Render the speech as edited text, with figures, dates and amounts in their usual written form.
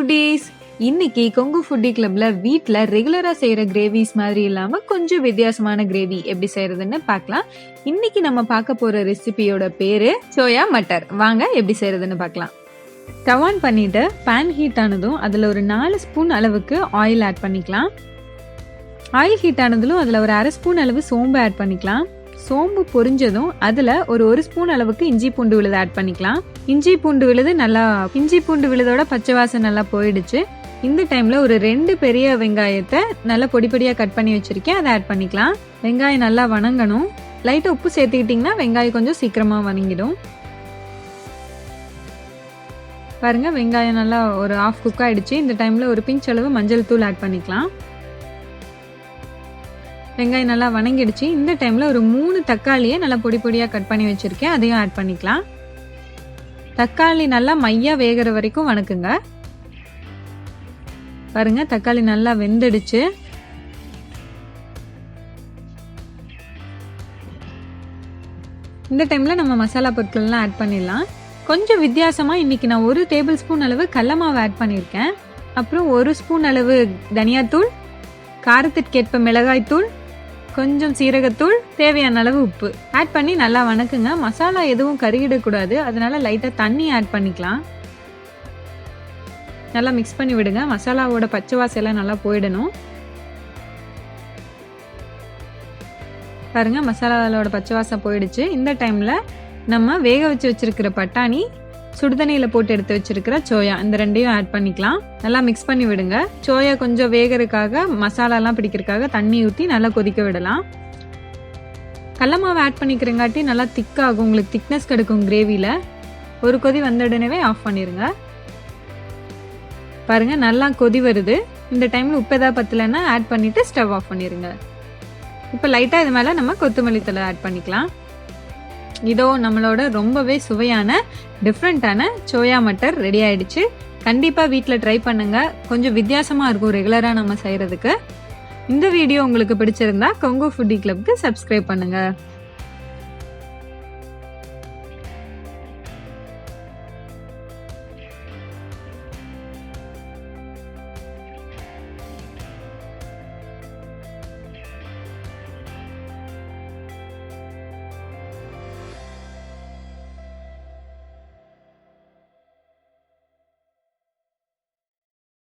Foodies. இன்னைக்கு Kongu foodie கிளப்ல வீட்ல ரெகுலரா செய்யற கிரேவிஸ் மாதிரி இல்லாம கொஞ்சம் வித்தியாசமான கிரேவி எப்படி செய்யறதுன்னு பார்க்கலாம். இன்னைக்கு நம்ம பார்க்க போற ரெசிபியோட பேரு சோயா மட்டர். வாங்க எப்படி செய்யறதுன்னு பார்க்கலாம். ஸ்டவ் ஆன் பண்ணிட்டு பேன் ஹீட் ஆனதும் அதுல ஒரு 4 ஸ்பூன் அளவுக்கு ஆயில் ஆட் பண்ணிக்கலாம். ஆயில் ஹீட் ஆனதும் அதுல ஒரு 1/2 ஸ்பூன் அளவு சோம்பு ஆட் பண்ணிக்கலாம். சோம்பு பொரிஞ்சதும் அதுல ஒரு 1 ஸ்பூன் அளவுக்கு இஞ்சி பூண்டு விழுது ஆட் பண்ணிக்கலாம். இஞ்சி பூண்டு விழுதோட பச்சை வாசம் நல்லா போயிடுச்சு. இந்த டைம்ல ஒரு 2 பெரிய வெங்காயத்தை நல்லா பொடி பொடியா கட் பண்ணி வச்சிருக்கேன், அதை ஆட் பண்ணிக்கலாம். வெங்காயம் நல்லா வணங்கணும். லைட்டா உப்பு சேர்த்துக்கிட்டீங்கன்னா வெங்காயம் கொஞ்சம் சீக்கிரமா வணங்கிடும். பாருங்க, வெங்காயம் நல்லா ஒரு ஹாஃப் குக் ஆயிடுச்சு. இந்த டைம்ல ஒரு பிஞ்ச் அளவு மஞ்சள் தூள் ஆட் பண்ணிக்கலாம். வெங்காயம் நல்லா வணங்கிடுச்சு. இந்த டைம்ல ஒரு 3 தக்காளியை நல்லா பொடி பொடியா கட் பண்ணி வச்சிருக்கேன், அதையும் ஆட் பண்ணிக்கலாம். தக்காளி நல்லா மையா வேகிற வரைக்கும் வணக்குங்க. பாருங்க, தக்காளி நல்லா வெந்துடுச்சு. இந்த டைம்ல நம்ம மசாலா பொருட்கள் எல்லாம் ஆட் பண்ணிடலாம். கொஞ்சம் வித்தியாசமா இன்னைக்கு நான் 1 டேபிள் ஸ்பூன் அளவு கடலை மாவு ஆட் பண்ணியிருக்கேன். அப்புறம் 1 ஸ்பூன் அளவு தனியாத்தூள், காரத்திற்கேற்ப மிளகாய் தூள், கொஞ்சம் சீரகத்தூள், தேவையான அளவு உப்பு ஆட் பண்ணி நல்லா வணக்குங்க. மசாலா எதுவும் கருகிடக்கூடாது, அதனால லைட்டா தண்ணி ஆட் பண்ணிக்கலாம். நல்லா மிக்ஸ் பண்ணி விடுங்க. மசாலாவோட பச்சை வாசம் எல்லாம் நல்லா போயிடணும். பாருங்க, மசாலாவோட பச்சை வாசம் போயிடுச்சு. இந்த டைம்ல நம்ம வேக வச்சு வச்சிருக்கிற பட்டாணி, சுடுதண்ணியில போட்டு எடுத்து வச்சிருக்கிற சோயா, இந்த ரெண்டையும் ஆட் பண்ணிக்கலாம். நல்லா மிக்ஸ் பண்ணி விடுங்க. சோயா கொஞ்சம் வேகறதுக்காக, மசாலாலாம் பிடிக்கிறதுக்காக தண்ணி ஊற்றி நல்லா கொதிக்க விடலாம். கடலை மாவு ஆட் பண்ணிக்கிறங்காட்டி நல்லா திக்காகும், உங்களுக்கு திக்னஸ் கிடைக்கும் கிரேவில. ஒரு கொதி வந்த உடனே ஆஃப் பண்ணிருங்க. பாருங்க, நல்லா கொதி வருது. இந்த டைம்ல உப்பு ஏதாவது பத்தலைன்னா ஆட் பண்ணிட்டு ஸ்டவ் ஆஃப் பண்ணிருங்க. இப்போ லைட்டா இது மேல நம்ம கொத்தமல்லி தழை ஆட் பண்ணிக்கலாம். இதோ நம்மளோட ரொம்பவே சுவையான டிஃப்ரெண்டான சோயா மட்டர் ரெடி ஆயிடுச்சு. கண்டிப்பா வீட்ல ட்ரை பண்ணுங்க. கொஞ்சம் வித்தியாசமா இருக்கும் ரெகுலரா நம்ம செய்யறதுக்கு. இந்த வீடியோ உங்களுக்கு பிடிச்சிருந்தா கொங்கு ஃபுட்டி கிளப்க்கு சப்ஸ்கிரைப் பண்ணுங்க.